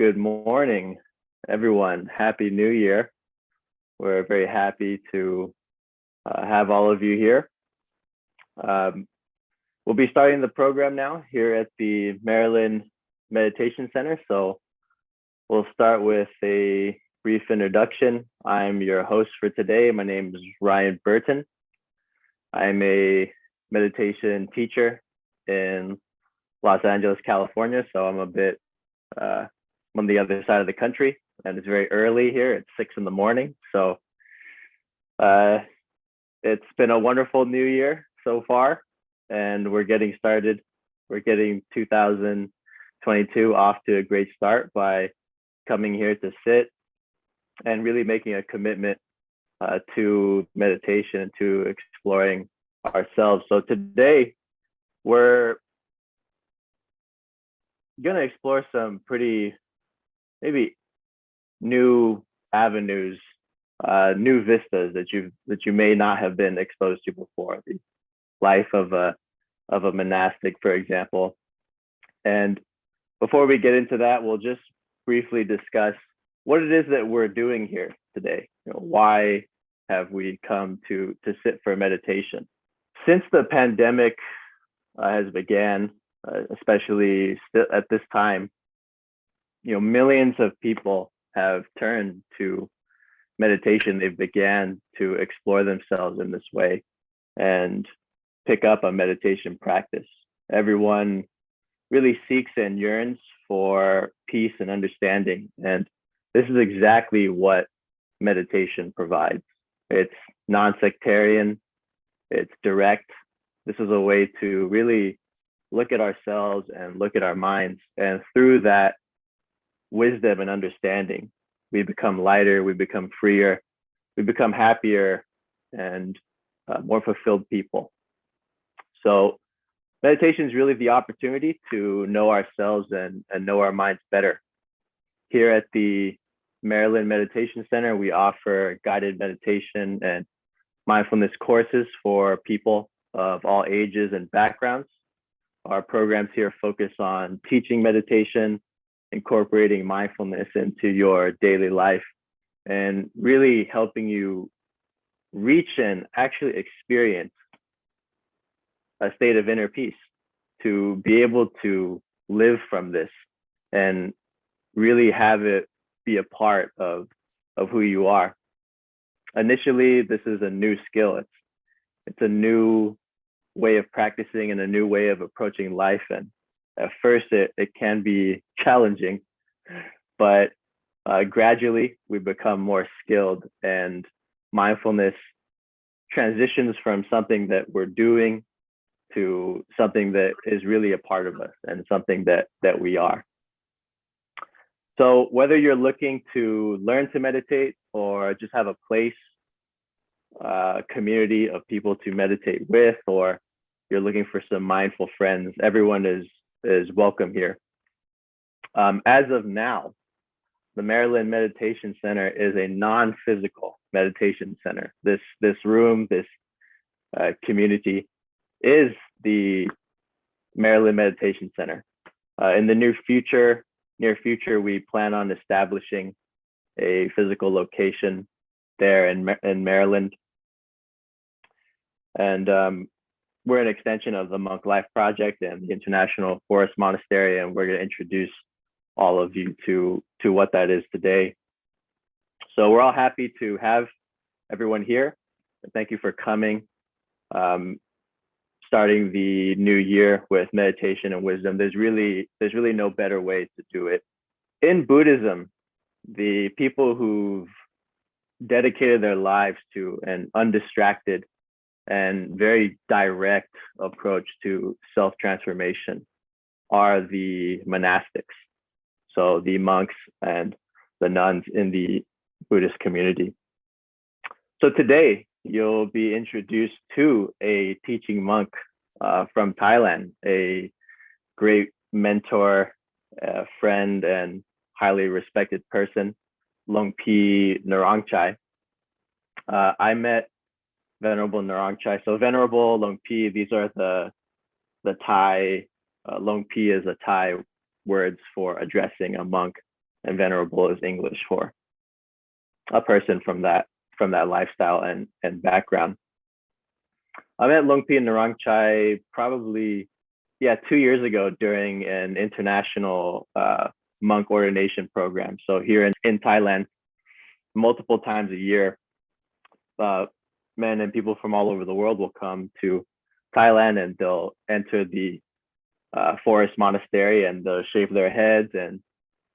Good morning, everyone. Happy New Year. We're very happy to have all of you here. We'll be starting the program now here at the Maryland Meditation Center. So we'll start with a brief introduction. I'm your host for today. My name is Ryan Burton. I'm a meditation teacher in Los Angeles, California. So I'm a bit on the other side of the country, and it's very early here. It's 6 in the morning. So it's been a wonderful new year so far, and we're getting started. We're getting 2022 off to a great start by coming here to sit and really making a commitment to meditation, to exploring ourselves. So today we're going to explore some pretty maybe new avenues, new vistas that you may not have been exposed to before. The life of a monastic, for example. And before we get into that, we'll just briefly discuss what it is that we're doing here today. Why have we come to sit for meditation? Since the pandemic has began, especially at this time, millions of people have turned to meditation. They've began to explore themselves in this way and pick up a meditation practice. Everyone really seeks and yearns for peace and understanding. And this is exactly what meditation provides. It's non-sectarian, it's direct. This is a way to really look at ourselves and look at our minds. And through that wisdom and understanding, we become lighter, we become freer, we become happier and more fulfilled people. So meditation is really the opportunity to know ourselves and know our minds better. Here at the Maryland Meditation Center, we offer guided meditation and mindfulness courses for people of all ages and backgrounds. Our programs here focus on teaching meditation, incorporating mindfulness into your daily life, and really helping you reach and actually experience a state of inner peace, to be able to live from this and really have it be a part of who you are. Initially, this is a new skill. It's a new way of practicing and a new way of approaching life. And at first, it can be challenging, but gradually we become more skilled, and mindfulness transitions from something that we're doing to something that is really a part of us and something that we are. So whether you're looking to learn to meditate or just have a place, community of people to meditate with, or you're looking for some mindful friends, everyone is welcome here. As of now, the Maryland Meditation Center is a non-physical meditation center. This room, this community is the Maryland Meditation Center. In the near future, we plan on establishing a physical location there in Maryland. And we're an extension of the Monk Life Project and the International Forest Monastery, and we're going to introduce all of you to what that is today. So we're all happy to have everyone here. Thank you for coming. Starting the new year with meditation and wisdom. There's really no better way to do it. In Buddhism, the people who've dedicated their lives to an undistracted and very direct approach to self-transformation are the monastics. So the monks and the nuns in the Buddhist community. So today, you'll be introduced to a teaching monk from Thailand, a great mentor, friend, and highly respected person, Longpi Narongchai. I met Venerable Narongchai. So Venerable, Longpi, these are the Thai, Longpi is a Thai words for addressing a monk. and venerable is English for a person from that lifestyle and background. I met Lungpi Narang Chai probably 2 years ago during an international monk ordination program. So here in Thailand, multiple times a year, men and people from all over the world will come to Thailand, and they'll enter the forest monastery, and they'll shave their heads and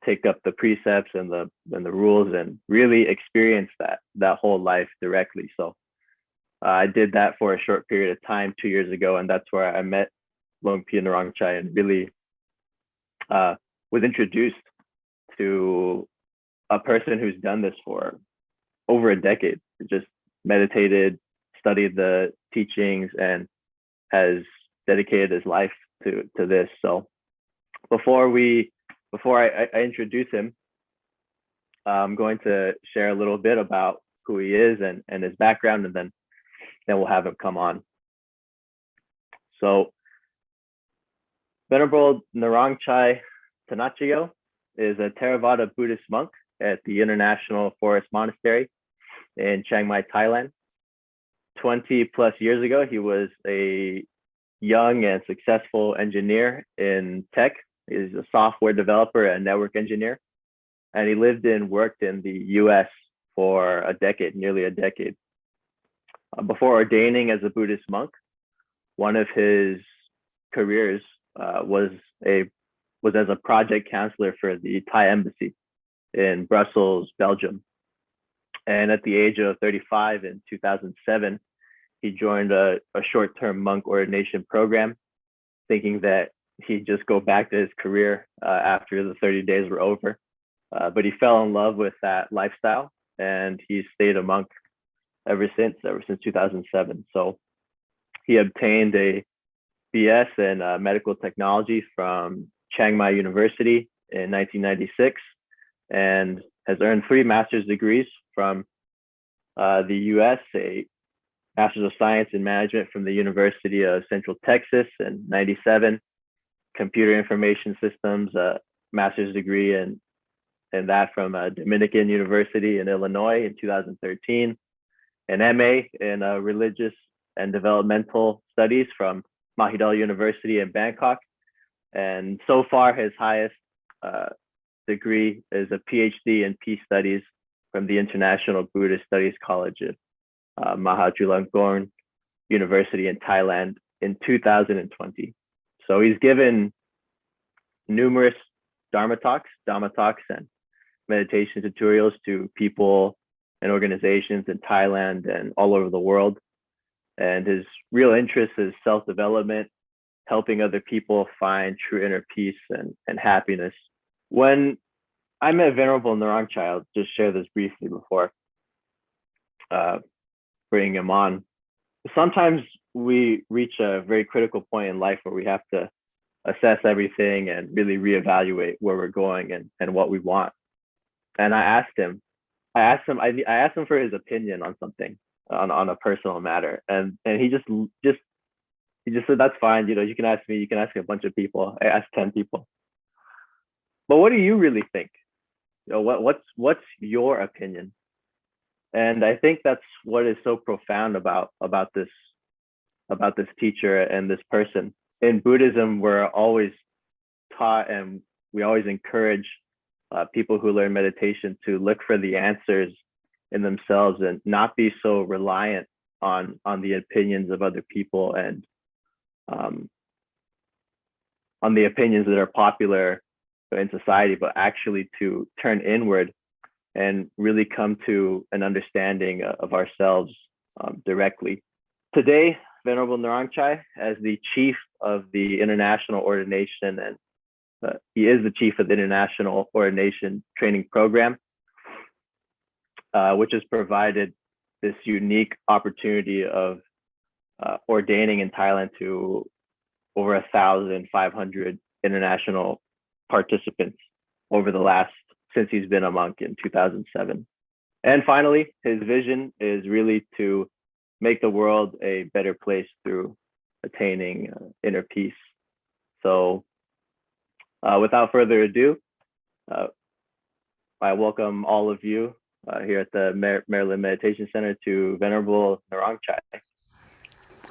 take up the precepts and the rules and really experience that whole life directly. So I did that for a short period of time 2 years ago, and that's where I met Lungpi Narang Chai and really was introduced to a person who's done this for over a decade. Just meditated, studied the teachings, and has dedicated his life to this. So before I introduce him, I'm going to share a little bit about who he is and his background, and then we'll have him come on. So Venerable Narang Chai Tanachio is a Theravada Buddhist monk at the International Forest Monastery in Chiang Mai, Thailand. 20 plus years ago, he was a young and successful engineer in tech. He's a software developer and network engineer. And he lived and worked in the US for a decade, nearly a decade. Before ordaining as a Buddhist monk, one of his careers was as a project counselor for the Thai embassy in Brussels, Belgium. And at the age of 35 in 2007, he joined a short-term monk ordination program, thinking that he'd just go back to his career after the 30 days were over. But he fell in love with that lifestyle, and he stayed a monk ever since 2007. So he obtained a BS in medical technology from Chiang Mai University in 1996, and has earned 3 master's degrees from the US, a Master's of Science in Management from the University of Central Texas in 97, Computer Information Systems, master's degree in that from Dominican University in Illinois in 2013, an MA in Religious and Developmental Studies from Mahidol University in Bangkok. And so far, his highest degree is a PhD in Peace Studies from the International Buddhist Studies College of Mahachulalongkorn University in Thailand in 2020. So he's given numerous Dhamma talks and meditation tutorials to people and organizations in Thailand and all over the world. And his real interest is self-development, helping other people find true inner peace and happiness. When I met Venerable Narang Chai, I'll just share this briefly before bringing him on. Sometimes we reach a very critical point in life where we have to assess everything and really reevaluate where we're going and what we want. And I asked him for his opinion on something, on a personal matter, and he just said, that's fine, you can ask me, you can ask a bunch of people. I asked 10 people, but what do you really think? What's your opinion? And I think that's what is so profound about this teacher and this person. In Buddhism, we're always taught, and we always encourage people who learn meditation to look for the answers in themselves and not be so reliant on the opinions of other people and on the opinions that are popular in society, but actually to turn inward and really come to an understanding of ourselves directly. Today, Venerable Narang Chai, as the chief of the International Ordination, and he is the chief of the International Ordination Training Program, which has provided this unique opportunity of ordaining in Thailand to over 1,500 international participants since he's been a monk in 2007. And finally, his vision is really to make the world a better place through attaining inner peace. So without further ado, I welcome all of you here at the Maryland Meditation Center to Venerable Narangchai.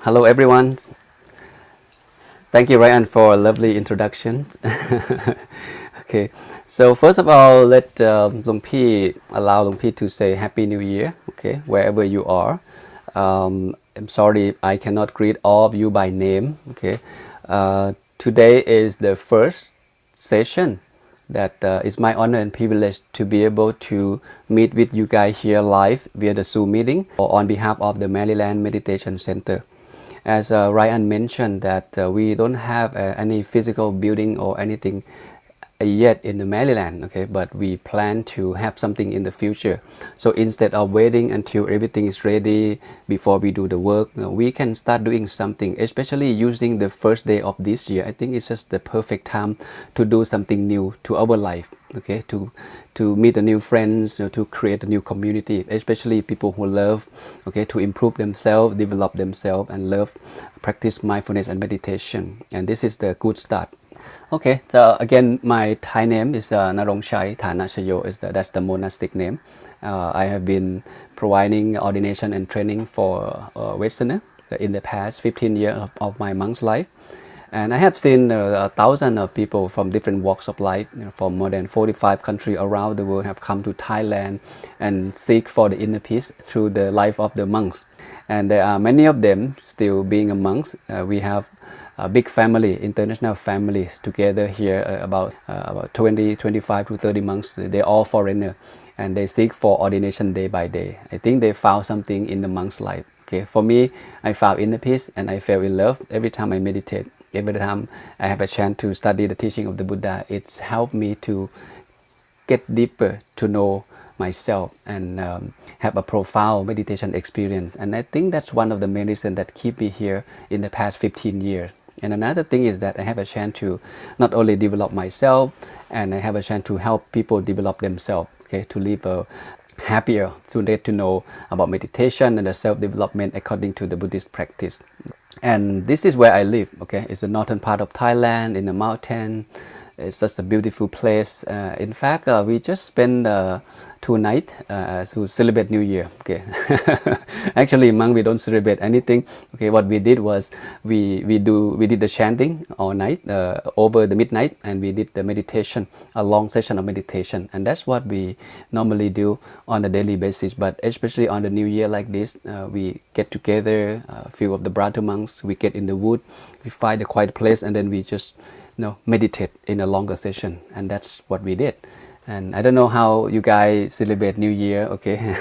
Hello everyone. Thank you, Ryan, for a lovely introduction. Okay, so first of all, let allow Lumpy to say Happy New Year, okay, wherever you are. I'm sorry I cannot greet all of you by name, okay. Today is the first session that it's my honor and privilege to be able to meet with you guys here live via the Zoom meeting on behalf of the Maryland Meditation Center. As Ryan mentioned that we don't have any physical building or anything yet in the Maryland, okay, but we plan to have something in the future. So instead of waiting until everything is ready before we do the work, we can start doing something, especially using the first day of this year. I think it's just the perfect time to do something new to our life, okay, to meet a new friends, to create a new community, especially people who love, okay, to improve themselves, develop themselves, and love practice mindfulness and meditation. And this is the good start. Okay, so again, my Thai name is Narongchai Thanachayo. That's the monastic name. I have been providing ordination and training for Westerner in the past 15 years of my monk's life. And I have seen thousands of people from different walks of life, from more than 45 countries around the world have come to Thailand and seek for the inner peace through the life of the monks. And there are many of them still being a monks. We have a big family, international families together here, about 20, 25 to 30 monks. They're all foreigners and they seek for ordination day by day. I think they found something in the monk's life. Okay, for me, I found inner peace and I fell in love every time I meditate. Every time I have a chance to study the teaching of the Buddha, it's helped me to get deeper to know myself and have a profound meditation experience. And I think that's one of the main reasons that keep me here in the past 15 years. And another thing is that I have a chance to not only develop myself, and I have a chance to help people develop themselves, okay, to live a happier, to get to know about meditation and the self-development according to the Buddhist practice. And this is where I live, okay. It's the northern part of Thailand in the mountain. It's just a beautiful place. In fact, we just spent 2 nights to celebrate New Year. Okay, actually, monk, we don't celebrate anything. Okay, what we did was we did the chanting all night over the midnight, and we did the meditation, a long session of meditation, and that's what we normally do on a daily basis. But especially on the New Year like this, we get together, a few of the brother monks. We get in the wood, we find a quiet place, and then we just meditate in a longer session, and that's what we did. And I don't know how you guys celebrate New Year, okay,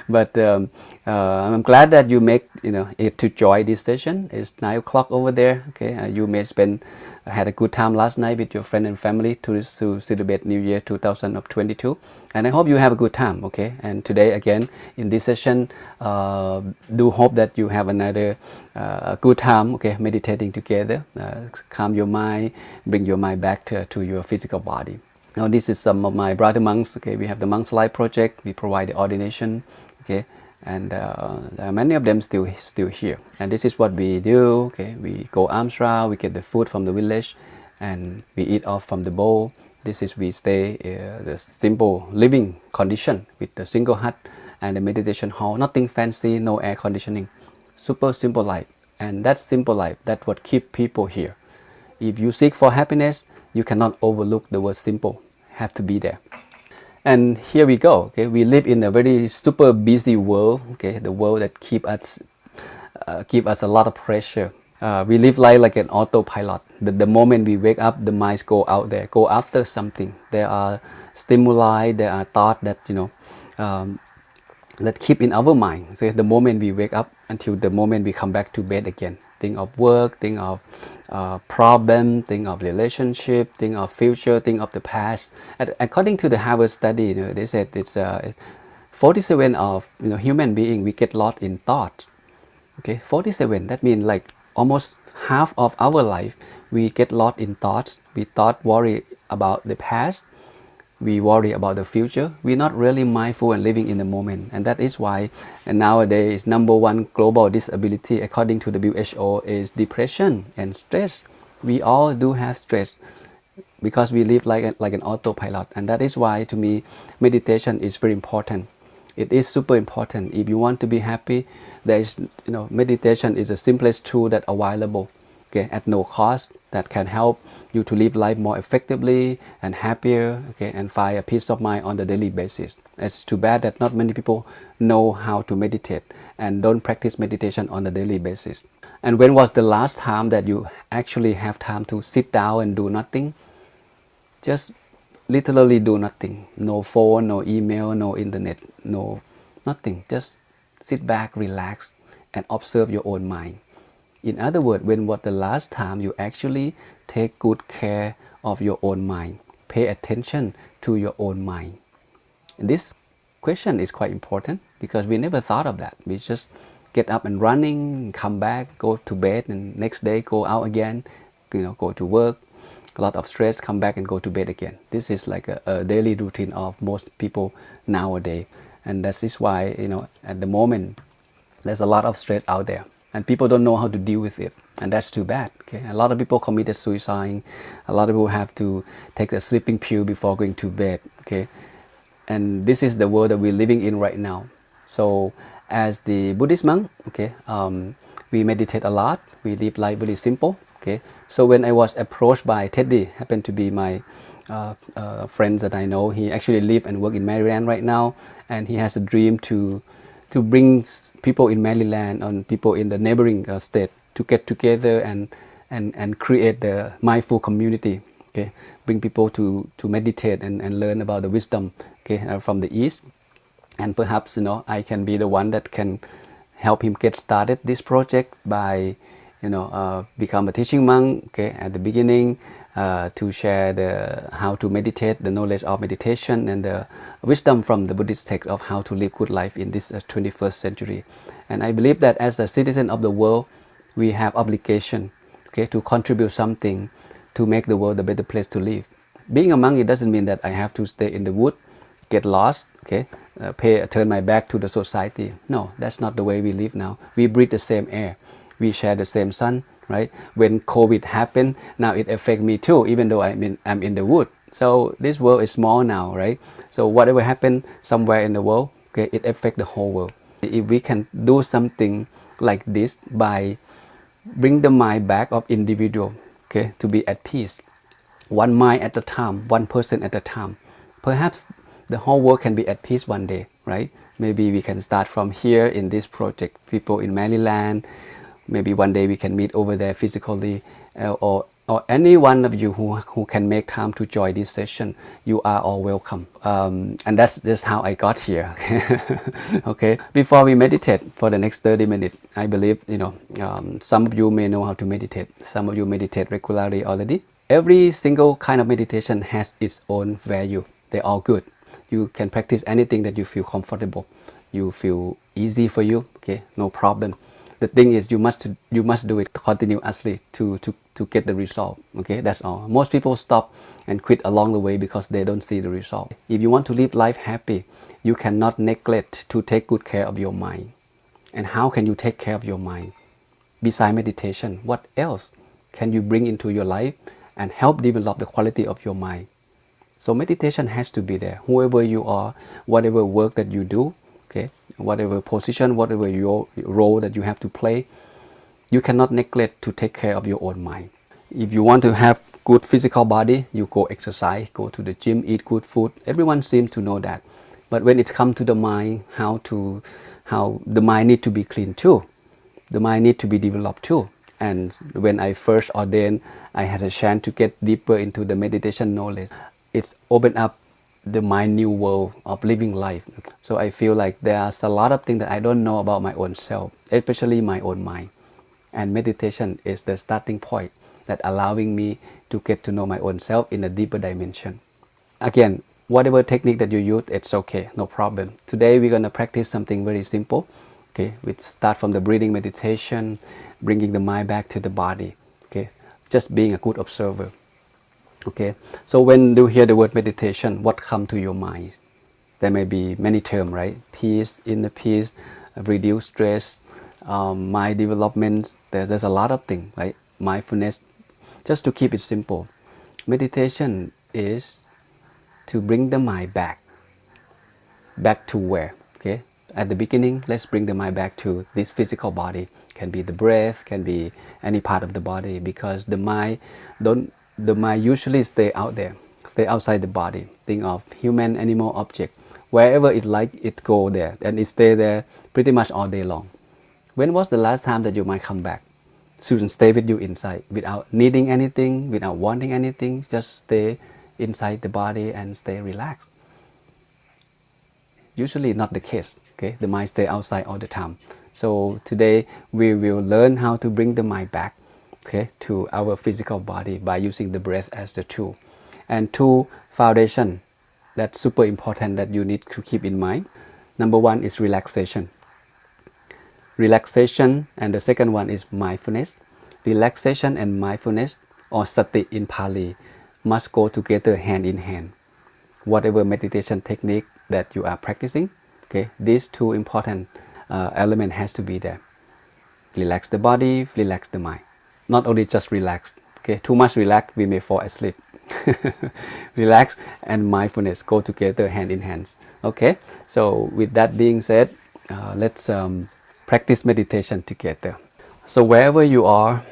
but I'm glad that you make it to join this session. It's 9 o'clock over there, okay. You may had a good time last night with your friend and family to celebrate New Year 2022, and I hope you have a good time, okay. And today again in this session, do hope that you have another good time, okay, meditating together, calm your mind, bring your mind back to your physical body. Now this is some of my brother monks, okay. We have the Monks Life Project. We provide the ordination, okay, and many of them still here. And this is what we do, okay. We go alms round, we get the food from the village, and we eat off from the bowl. This is we stay the simple living condition with the single hut and the meditation hall. Nothing fancy, no air conditioning. Super simple life, and that simple life, that's what keep people here. If you seek for happiness, you cannot overlook the word simple. Have to be there. And here we go, okay. We live in a very super busy world, okay. The world that keep us a lot of pressure. We live like an autopilot. The moment we wake up, the minds go out there, go after something. There are stimuli, there are thoughts that that keep in our mind. So the moment we wake up until the moment we come back to bed again, think of work, think of problem, think of relationship, think of future, think of the past. According to the Harvard study, they said it's 47 of human being, we get lost in thought. Okay, 47. That means like almost half of our life we get lost in thoughts. We worry about the past. We worry about the future. We're not really mindful and living in the moment, and that is why nowadays #1 global disability according to the WHO is depression and stress. We all do have stress. because we live like an autopilot, and that is why to me meditation is very important. It is super important. If you want to be happy, there is, meditation is the simplest tool that available, okay, at no cost, that can help you to live life more effectively and happier, okay, and find a peace of mind on the daily basis. It's too bad that not many people know how to meditate and don't practice meditation on a daily basis. And when was the last time that you actually have time to sit down and do nothing? Just literally do nothing. No phone, no email, no internet, no nothing. Just sit back, relax, and observe your own mind. In other words, when was the last time you actually take good care of your own mind? Pay attention to your own mind. And this question is quite important because we never thought of that. We just get up and running, come back, go to bed, and next day go out again, go to work, a lot of stress, come back and go to bed again. This is like a daily routine of most people nowadays. And that is why, at the moment, there's a lot of stress out there. And people don't know how to deal with it. And that's too bad. Okay? A lot of people committed suicide. A lot of people have to take a sleeping pill before going to bed. Okay? And this is the world that we're living in right now. So as the Buddhist monk, okay, we meditate a lot. We live life very simple. Okay, so when I was approached by Teddy, happened to be my friends that I know. He actually live and work in Maryland right now, and he has a dream to bring people in Maryland and people in the neighboring state to get together and create the mindful community. Okay, bring people to meditate and learn about the wisdom, okay, from the East, and perhaps I can be the one that can help him get started this project by become a teaching monk, okay, at the beginning, to share how to meditate, the knowledge of meditation and the wisdom from the Buddhist text of how to live good life in this 21st century. And I believe that as a citizen of the world, we have obligation, okay, to contribute something to make the world a better place to live. Being a monk, it doesn't mean that I have to stay in the wood, get lost, okay, turn my back to the society. No, that's not the way we live now. We breathe the same air. We share the same sun, right? When COVID happened, now it affects me too, even though I'm in the wood. So this world is small now, right? So whatever happened somewhere in the world, okay, it affects the whole world. If we can do something like this by bring the mind back of individual, okay, to be at peace, one mind at a time, one person at a time, perhaps the whole world can be at peace one day, right? Maybe we can start from here in this project, people in Maryland. Maybe one day we can meet over there physically, or any one of you who can make time to join this session, you are all welcome. And that's just how I got here. Okay. Before we meditate for the next 30 minutes, I believe some of you may know how to meditate. Some of you meditate regularly already. Every single kind of meditation has its own value. They're all good. You can practice anything that you feel comfortable, you feel easy for you. Okay, no problem. The thing is, you must do it continuously to get the result. Okay, that's all. Most people stop and quit along the way because they don't see the result. If you want to live life happy, you cannot neglect to take good care of your mind. And how can you take care of your mind? Besides meditation, what else can you bring into your life and help develop the quality of your mind? So meditation has to be there. Whoever you are, whatever work that you do, okay, whatever position, whatever your role that you have to play, you cannot neglect to take care of your own mind. If you want to have good physical body, you go exercise, go to the gym, eat good food. Everyone seems to know that. But when it comes to the mind, how the mind need to be clean too. The mind need to be developed too. And when I first ordained, I had a chance to get deeper into the meditation knowledge. It's opened up my new world of living life. So I feel like there's a lot of things that I don't know about my own self, especially my own mind. And meditation is the starting point that allowing me to get to know my own self in a deeper dimension. Again, whatever technique that you use, it's okay, no problem. Today we're going to practice something very simple. Okay, we start from the breathing meditation, bringing the mind back to the body. Okay, just being a good observer. Okay, so when you hear the word meditation, what comes to your mind? There may be many terms, right? Peace, inner peace, reduce stress, mind development. There's a lot of things, right? Mindfulness. Just to keep it simple, meditation is to bring the mind back to where? Okay, at the beginning, let's bring the mind back to this physical body. Can be the breath, can be any part of the body, because the mind usually stay out there, stay outside the body. Think of human, animal, object, wherever it like it go there, and it stay there pretty much all day long. When was the last time that you might come back? Shouldn't stay with you inside without needing anything, without wanting anything, just stay inside the body and stay relaxed. Usually not the case. Okay, the mind stay outside all the time. So today we will learn how to bring the mind back, okay, to our physical body by using the breath as the tool. And two foundation that's super important that you need to keep in mind. Number one is relaxation. Relaxation, and the second one is mindfulness. Relaxation and mindfulness, or sati in Pali, must go together hand in hand. Whatever meditation technique that you are practicing, okay, these two important elements has to be there. Relax the body, relax the mind. Not only just relax. Okay, too much relax, we may fall asleep. Relax and mindfulness go together hand in hand. Okay, so with that being said, let's practice meditation together. So wherever you are,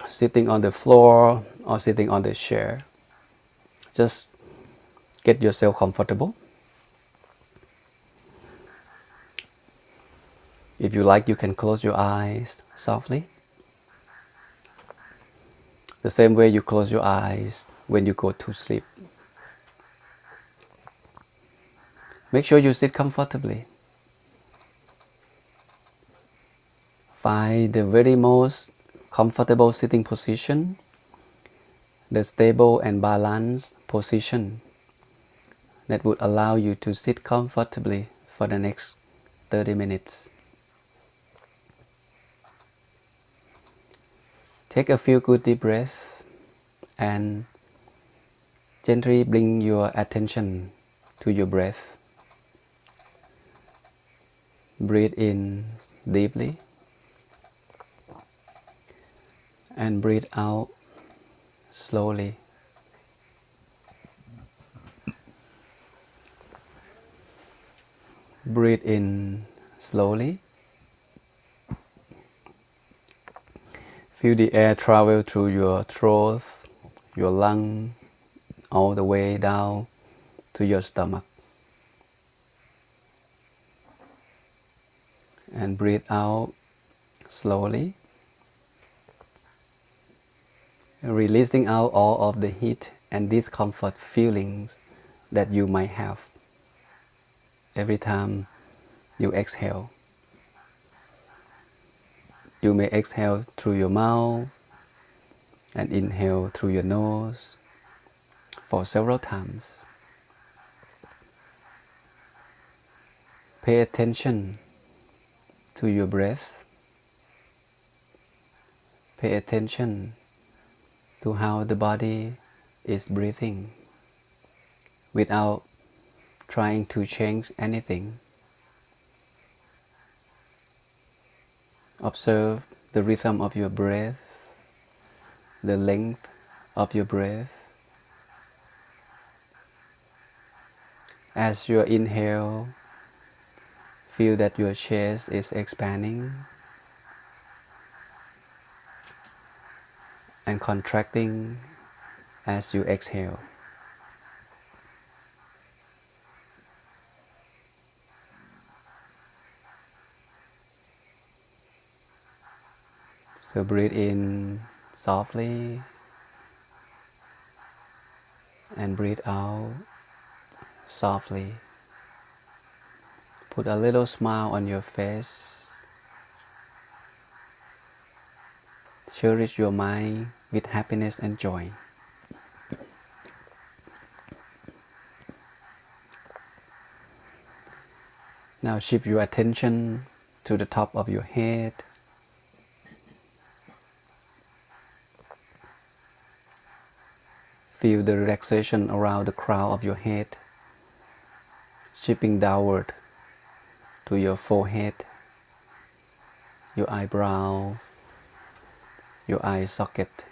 sitting on the floor or sitting on the chair, just get yourself comfortable. If you like, you can close your eyes softly. The same way you close your eyes when you go to sleep. Make sure you sit comfortably. Find the very most comfortable sitting position, the stable and balanced position that would allow you to sit comfortably for the next 30 minutes. Take a few good deep breaths and gently bring your attention to your breath. Breathe in deeply and breathe out slowly. Breathe in slowly. Feel the air travel through your throat, your lung, all the way down to your stomach. And breathe out slowly, releasing out all of the heat and discomfort feelings that you might have every time you exhale. You may exhale through your mouth and inhale through your nose for several times. Pay attention to your breath. Pay attention to how the body is breathing without trying to change anything. Observe the rhythm of your breath, the length of your breath. As you inhale, feel that your chest is expanding and contracting as you exhale. So breathe in softly and breathe out softly. Put a little smile on your face. Cherish your mind with happiness and joy. Now shift your attention to the top of your head. Feel the relaxation around the crown of your head, shifting downward to your forehead, your eyebrow, your eye socket,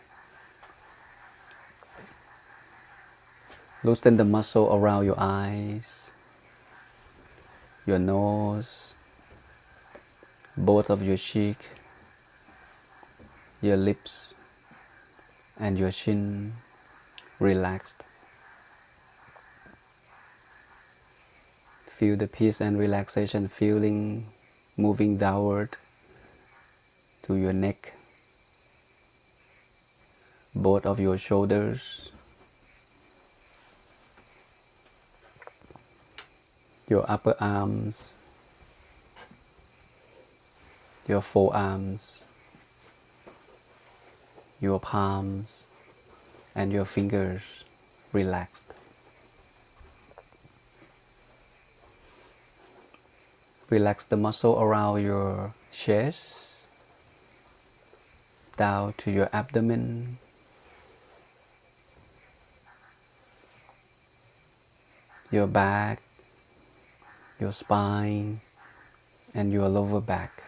Loosen the muscle around your eyes, your nose, both of your cheek, your lips, and your chin relaxed. Feel the peace and relaxation feeling moving downward to your neck, both of your shoulders, your upper arms, your forearms, your palms, and your fingers relaxed. Relax the muscle around your chest, down to your abdomen, your back, your spine, and your lower back.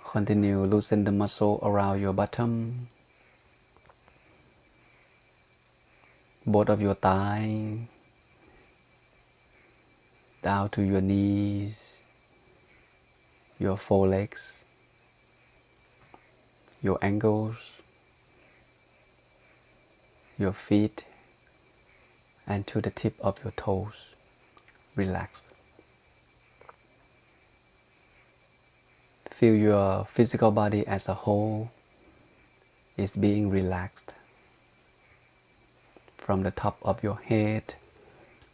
Continue loosen the muscle around your bottom, both of your thighs, down to your knees, your forelegs, your ankles, your feet, and to the tip of your toes. Relax. Feel your physical body as a whole is being relaxed from the top of your head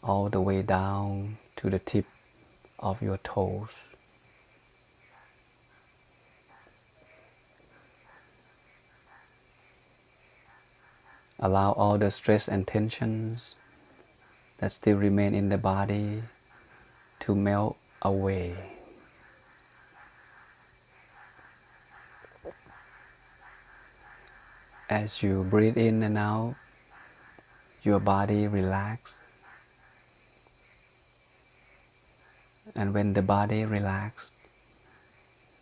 all the way down to the tip of your toes. Allow all the stress and tensions that still remain in the body to melt away. As you breathe in and out, your body relaxes. And when the body relaxes,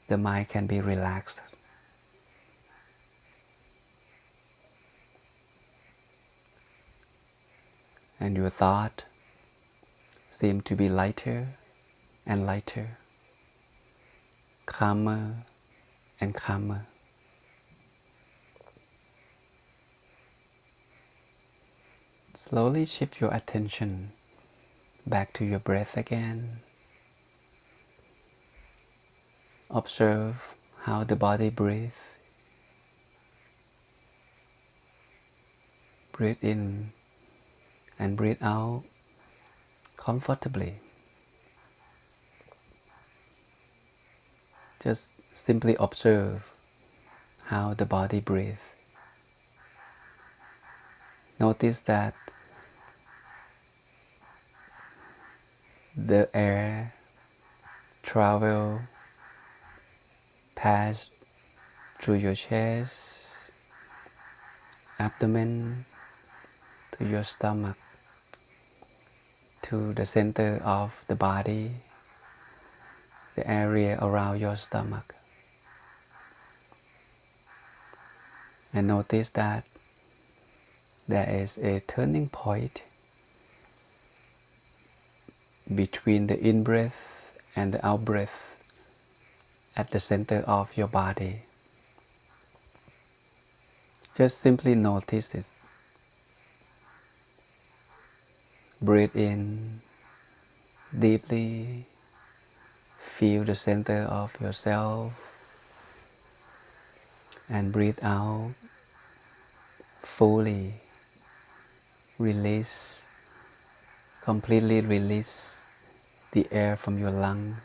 the mind can be relaxed. And your thought seem to be lighter and lighter, calmer and calmer. Slowly shift your attention back to your breath again. Observe how the body breathes. Breathe in and breathe out comfortably. Just simply observe how the body breathes. Notice that the air travel pass through your chest, abdomen, to your stomach, to the center of the body, the area around your stomach. And notice that there is a turning point between the in-breath and the out-breath at the center of your body. Just simply notice it. Breathe in deeply. Feel the center of yourself. And breathe out fully. Release, completely release the air from your lung.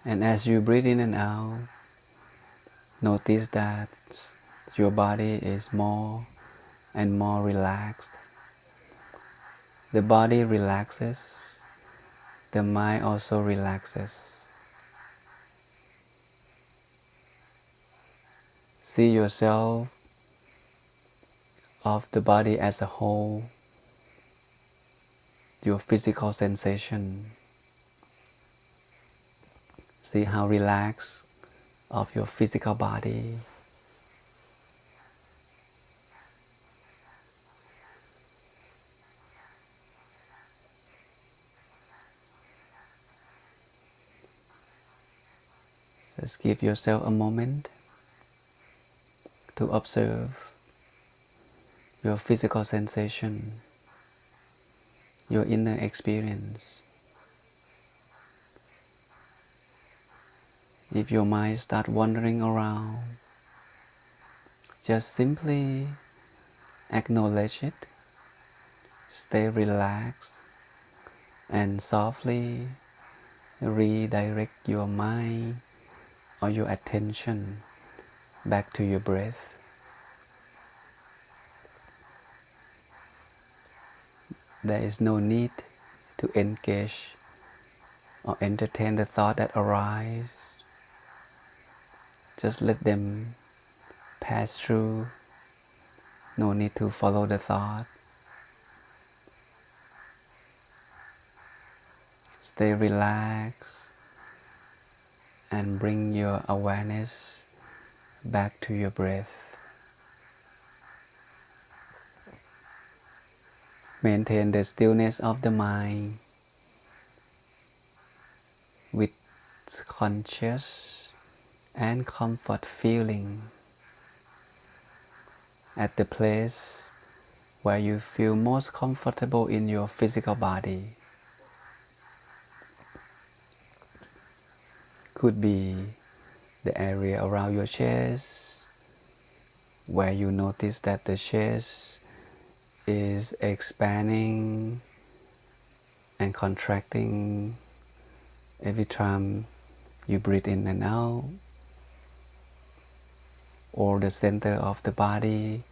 And as you breathe in and out, notice that your body is more and more relaxed. The body relaxes, the mind also relaxes. See yourself of the body as a whole, your physical sensation. See how relaxed of your physical body. Just give yourself a moment to observe your physical sensation, your inner experience. If your mind starts wandering around, just simply acknowledge it, stay relaxed, and softly redirect your mind or your attention back to your breath. There is no need to engage or entertain the thought that arise. Just let them pass through. No need to follow the thought. Stay relaxed and bring your awareness back to your breath. Maintain the stillness of the mind with conscious and comfort feeling at the place where you feel most comfortable in your physical body. Could be the area around your chest, where you notice that the chest is expanding and contracting every time you breathe in and out, or the center of the body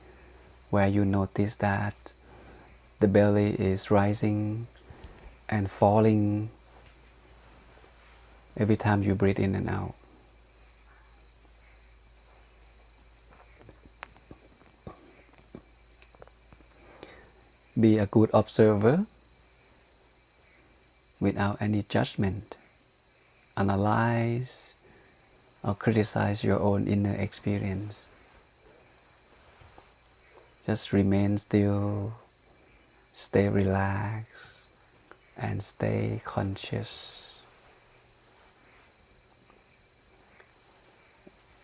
where you notice that the belly is rising and falling every time you breathe in and out. Be a good observer without any judgment. Analyze or criticize your own inner experience. Just remain still, stay relaxed, and stay conscious.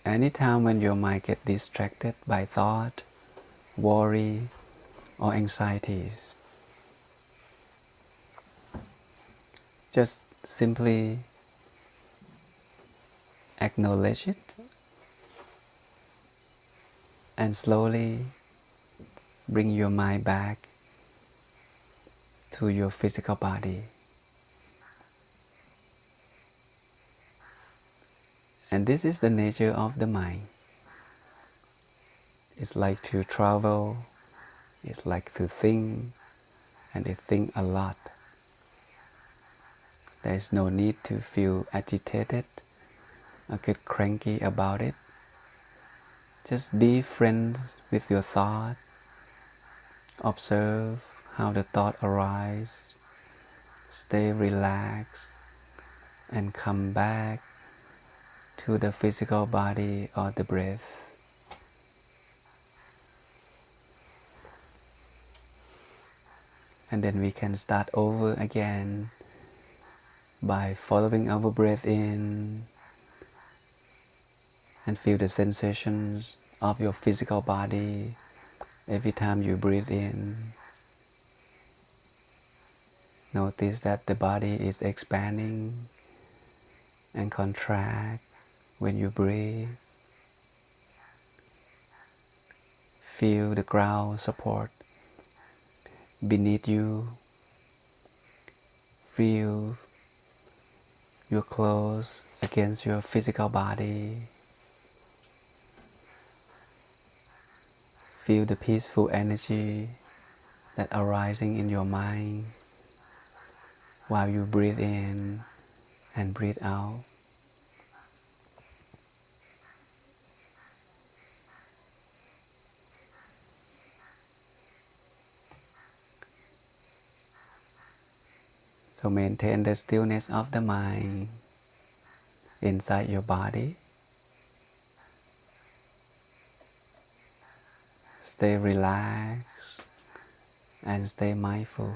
Anytime when your mind gets distracted by thought, worry, or anxieties, just simply acknowledge it and slowly bring your mind back to your physical body. And this is the nature of the mind. It's like to travel, it's like to think, and it thinks a lot. There is no need to feel agitated or get cranky about it. Just be friends with your thought. Observe how the thought arises. Stay relaxed and come back to the physical body or the breath. And then we can start over again by following our breath in and feel the sensations of your physical body every time you breathe in. Notice that the body is expanding and contract when you breathe. Feel the ground support beneath you. Feel your clothes against your physical body. Feel the peaceful energy that arising in your mind while you breathe in and breathe out. So maintain the stillness of the mind inside your body. Stay relaxed and stay mindful.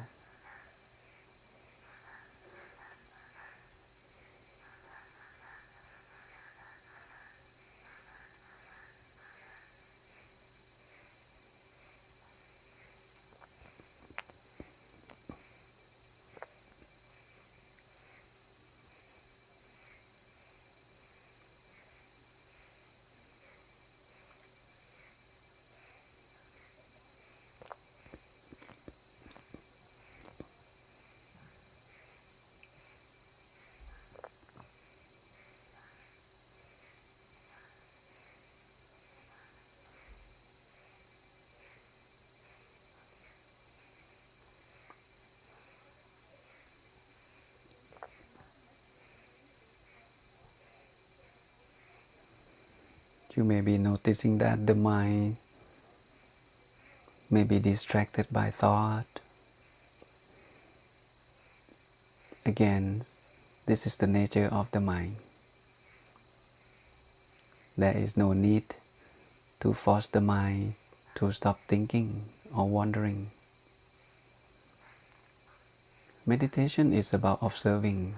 You may be noticing that the mind may be distracted by thought. Again, this is the nature of the mind. There is no need to force the mind to stop thinking or wandering. Meditation is about observing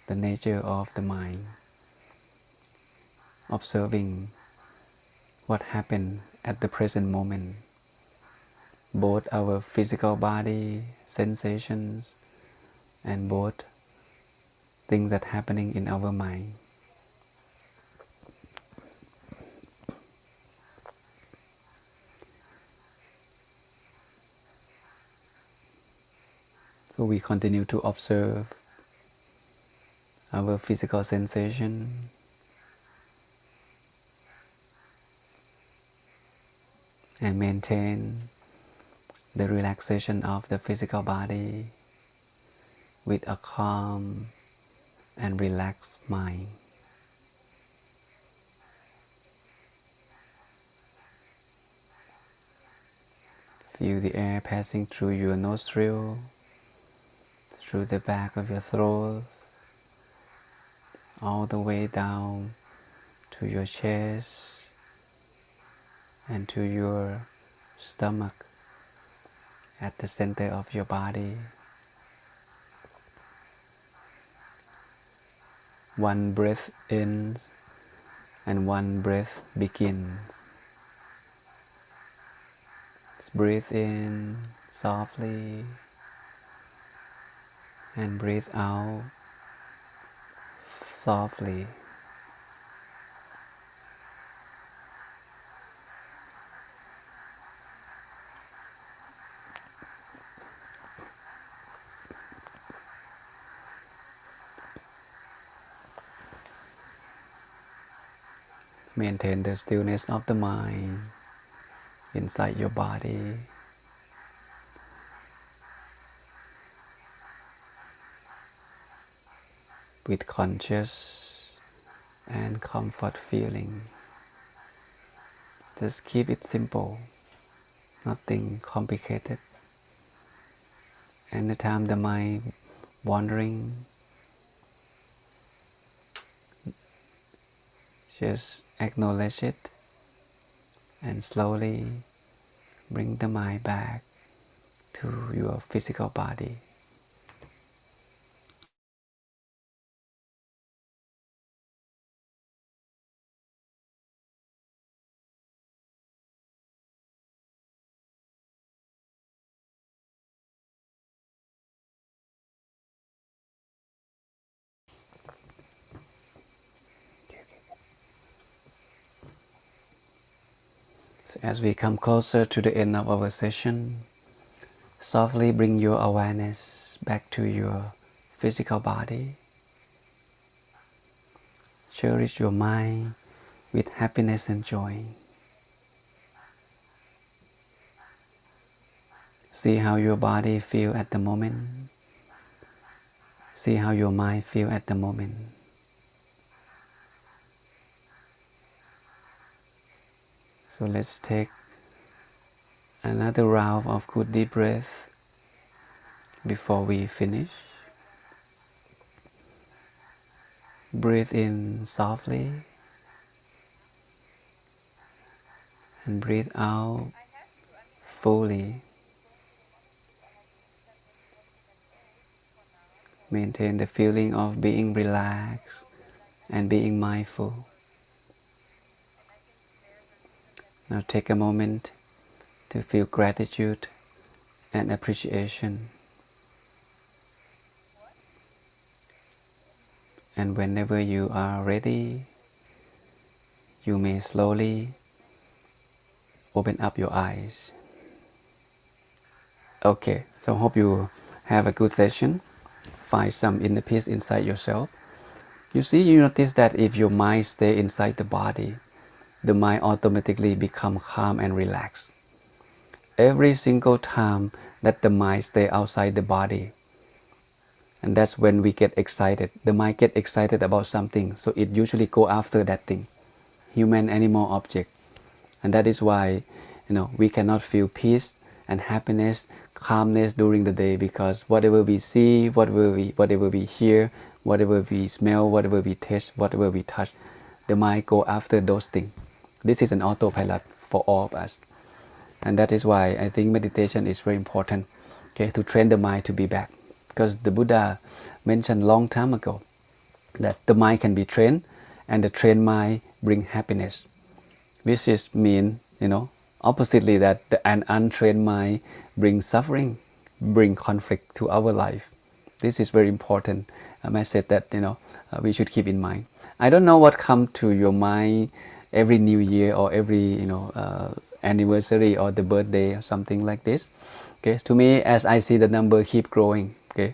the nature of the mind, observing what happened at the present moment, both our physical body, sensations, and both things that are happening in our mind. So we continue to observe our physical sensation, and maintain the relaxation of the physical body with a calm and relaxed mind. Feel the air passing through your nostril, through the back of your throat, all the way down to your chest and to your stomach at the center of your body. One breath ends and one breath begins. Just breathe in softly and breathe out softly. Maintain the stillness of the mind inside your body. With conscious and comfort feeling. Just keep it simple, nothing complicated. Anytime the mind wandering, just acknowledge it and slowly bring the mind back to your physical body. So as we come closer to the end of our session, softly bring your awareness back to your physical body. Cherish your mind with happiness and joy. See how your body feels at the moment. See how your mind feels at the moment. So let's take another round of good deep breath before we finish. Breathe in softly and breathe out fully. Maintain the feeling of being relaxed and being mindful. Now take a moment to feel gratitude and appreciation. And whenever you are ready, you may slowly open up your eyes. Okay, so hope you have a good session. Find some inner peace inside yourself. You see, you notice that if your mind stays inside the body, the mind automatically becomes calm and relaxed. Every single time that the mind stays outside the body, and that's when we get excited. The mind gets excited about something, so it usually go after that thing, human, animal, object. And that is why, we cannot feel peace and happiness, calmness during the day, because whatever we see, whatever we hear, whatever we smell, whatever we taste, whatever we touch, the mind go after those things. This is an autopilot for all of us. And that is why I think meditation is very important, okay, to train the mind to be back. Because the Buddha mentioned long time ago that the mind can be trained, and the trained mind bring happiness. Which is mean, oppositely, that an untrained mind brings suffering, bring conflict to our life. This is very important message that we should keep in mind. I don't know what comes to your mind every New Year or every anniversary or the birthday or something like this. Okay, to me, as I see the number keep growing. Okay,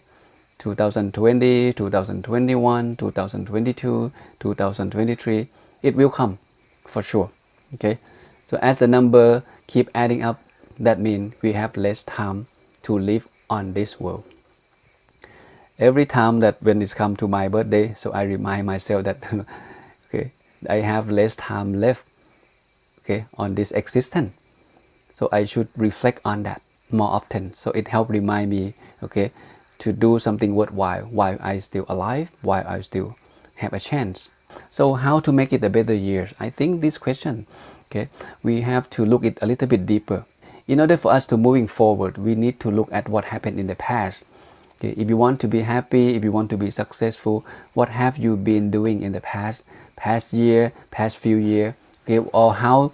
2020, 2021, 2022, 2023, it will come for sure. Okay, so as the number keep adding up, that means we have less time to live on this world. Every time that when it's come to my birthday, so I remind myself that okay, I have less time left, okay, on this existence. So I should reflect on that more often. So it helps remind me, okay, to do something worthwhile while I still alive, while I still have a chance. So how to make it a better year? I think this question, okay, we have to look it a little bit deeper. In order for us to moving forward, we need to look at what happened in the past. Okay, if you want to be happy, if you want to be successful, what have you been doing in the past year, past few years, okay, or how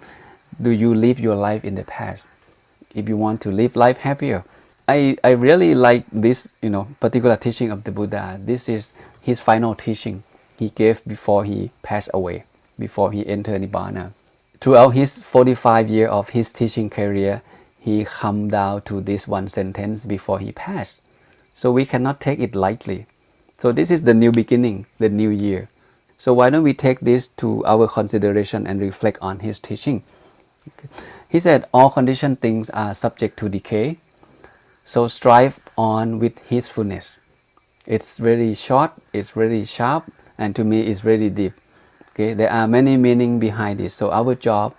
do you live your life in the past? If you want to live life happier, I really like this particular teaching of the Buddha. This is his final teaching he gave before he passed away, before he entered Nibbana. Throughout his 45 years of his teaching career, he come down to this one sentence before he passed. So we cannot take it lightly. So this is the new beginning, the new year. So why don't we take this to our consideration and reflect on his teaching? Okay. He said, all conditioned things are subject to decay. So strive on with heedfulness. It's very short, it's very sharp, and to me it's very deep. Okay, there are many meanings behind it. So our job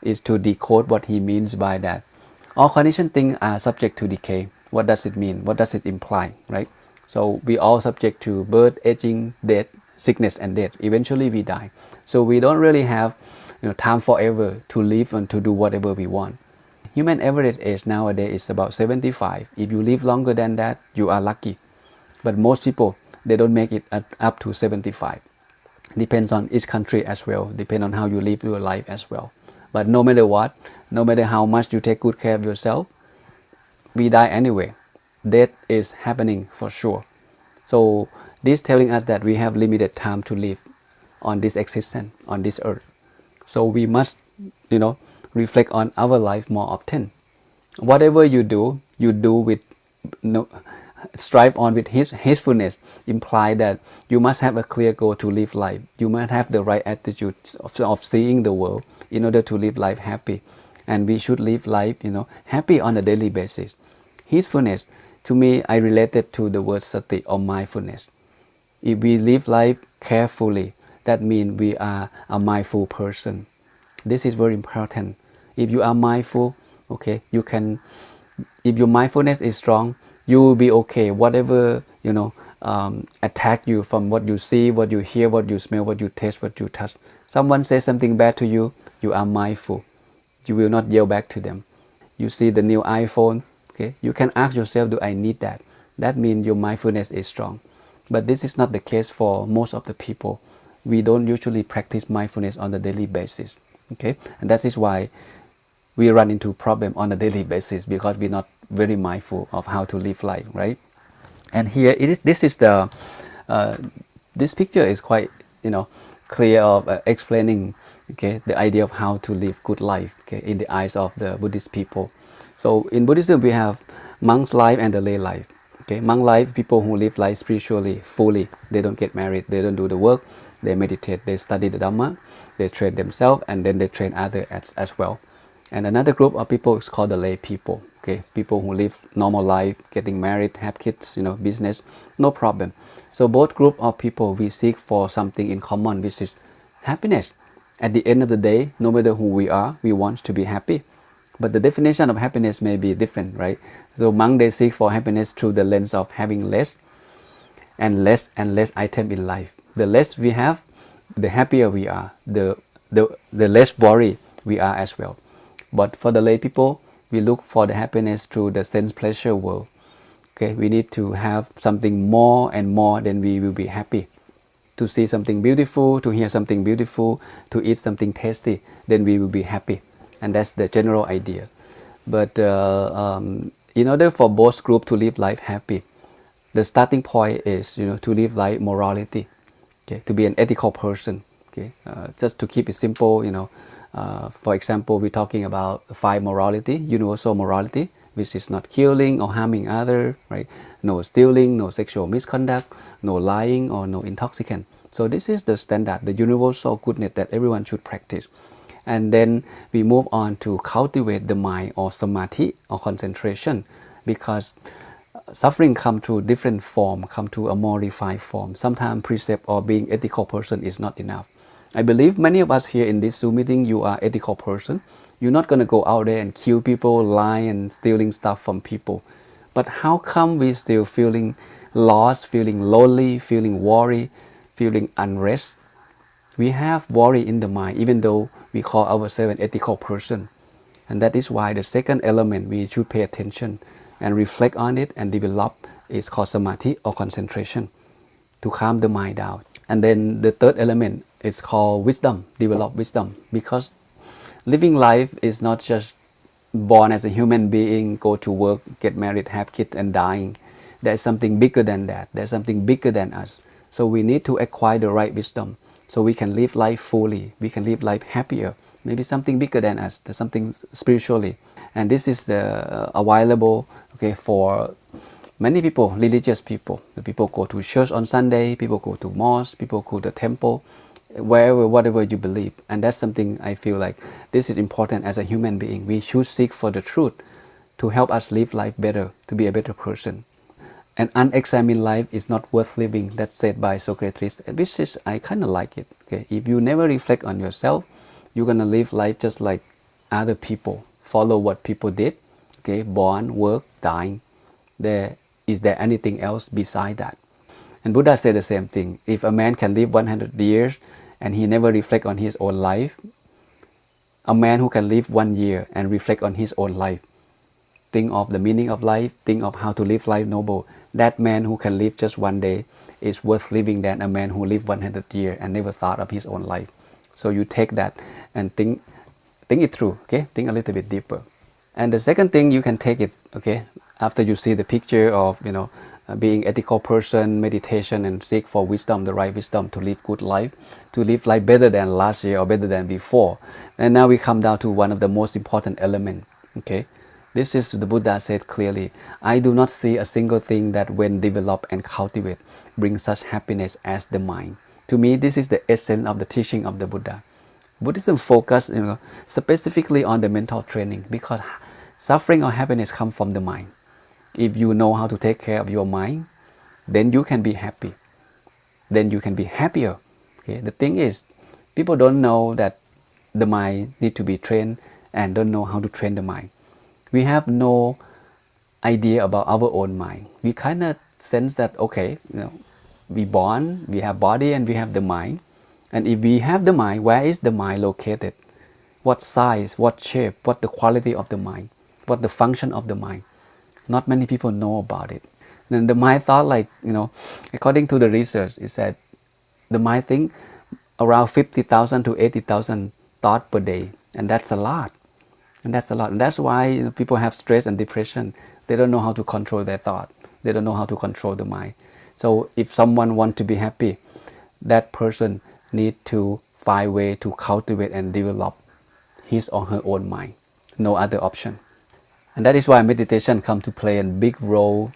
is to decode what he means by that. All conditioned things are subject to decay. What does it mean? What does it imply, right? So we all subject to birth, aging, death, sickness, and death. Eventually we die. So we don't really have time forever to live and to do whatever we want. Human average age nowadays is about 75. If you live longer than that, you are lucky. But most people, they don't make it up to 75. Depends on each country as well. Depends on how you live your life as well. But no matter what, no matter how much you take good care of yourself, we die anyway. Death is happening for sure. So this telling us that we have limited time to live on this existence, on this earth. So we must, reflect on our life more often. Whatever you do with strive on with heedfulness, imply that you must have a clear goal to live life. You must have the right attitude of seeing the world in order to live life happy. And we should live life, happy on a daily basis. Heedfulness, to me, I related to the word sati or mindfulness. If we live life carefully, that means we are a mindful person. This is very important. If you are mindful, okay, you can, if your mindfulness is strong, You will be okay. Whatever, attack you from what you see, what you hear, what you smell, what you taste, what you touch. Someone says something bad to you, you are mindful. You will not yell back to them. You see the new iPhone, okay? You can ask yourself, do I need that? That means your mindfulness is strong. But this is not the case for most of the people. We don't usually practice mindfulness on a daily basis, okay? And that is why we run into problem on a daily basis, because we're not very mindful of how to live life, right? And here it is. This is the this picture is quite clear of explaining, okay, the idea of how to live good life, okay, in the eyes of the Buddhist people. So in Buddhism we have monk's life and the lay life. Okay, monk life, people who live life spiritually fully. They don't get married, they don't do the work, they meditate, they study the Dhamma, they train themselves, and then they train others as well. And another group of people is called the lay people. Okay, people who live normal life, getting married, have kids, business, no problem. So both group of people, we seek for something in common, which is happiness. At the end of the day, no matter who we are, we want to be happy. But the definition of happiness may be different, right? So monks, they seek for happiness through the lens of having less and less item in life. The less we have, the happier we are. The less worry we are as well. But for the lay people, we look for the happiness through the sense pleasure world. Okay, we need to have something more and more, then we will be happy. To see something beautiful, to hear something beautiful, to eat something tasty, then we will be happy. And that's the general idea. But in order for both groups to live life happy, the starting point is to live life morality, okay, to be an ethical person. Okay, just to keep it simple, for example, we're talking about 5 morality, universal morality, which is not killing or harming others, right? No stealing, no sexual misconduct, no lying, or no intoxicant. So this is the standard, the universal goodness that everyone should practice. And then we move on to cultivate the mind, or samadhi, or concentration, because suffering come to different form, come to a more refined form. Sometimes precept or being ethical person is not enough. I believe many of us here in this Zoom meeting, you are ethical person. You're not going to go out there and kill people, lie and stealing stuff from people. But how come we still feeling lost, feeling lonely, feeling worry, feeling unrest? We have worry in the mind, even though we call ourselves an ethical person. And that is why the second element we should pay attention and reflect on it and develop is called samadhi, or concentration, to calm the mind down. And then the third element is called wisdom, develop wisdom, because living life is not just born as a human being, go to work, get married, have kids, and dying. There's something bigger than that. There's something bigger than us. So we need to acquire the right wisdom so we can live life fully. We can live life happier. Maybe something bigger than us. There's something spiritually. And this is available, okay, for many people, religious people. The people go to church on Sunday, people go to mosque, people go to the temple, wherever, whatever you believe. And that's something I feel like this is important as a human being. We should seek for the truth to help us live life better, to be a better person. An unexamined life is not worth living. That's said by Socrates, which is, I kind of like it. Okay, if you never reflect on yourself, you're gonna live life just like other people, follow what people did. Okay, born, work, dying. Is there anything else beside that? And Buddha said the same thing. If a man can live 100 years and he never reflect on his own life, a man who can live 1 year and reflect on his own life, think of the meaning of life, think of how to live life noble, that man who can live just 1 day is worth living than a man who lived 100 years and never thought of his own life. So you take that and think it through, okay? Think a little bit deeper. And the second thing, you can take it, okay, after you see the picture of, being ethical person, meditation, and seek for wisdom, the right wisdom to live good life, to live life better than last year or better than before. And now we come down to one of the most important elements, okay? This is, the Buddha said clearly, I do not see a single thing that when developed and cultivated brings such happiness as the mind. To me, this is the essence of the teaching of the Buddha. Buddhism focus, specifically on the mental training, because suffering or happiness come from the mind. If you know how to take care of your mind, then you can be happy. Then you can be happier. Okay? The thing is, people don't know that the mind need to be trained and don't know how to train the mind. We have no idea about our own mind. We kind of sense that, okay, we born, we have body and we have the mind. And if we have the mind, where is the mind located? What size, what shape, what the quality of the mind, what the function of the mind? Not many people know about it. And the mind thought, like, according to the research, it said the mind think around 50,000 to 80,000 thoughts per day, and that's a lot. And that's a lot. And that's why people have stress and depression. They don't know how to control their thought. They don't know how to control the mind. So if someone wants to be happy, that person need to find a way to cultivate and develop his or her own mind. No other option. And that is why meditation comes to play a big role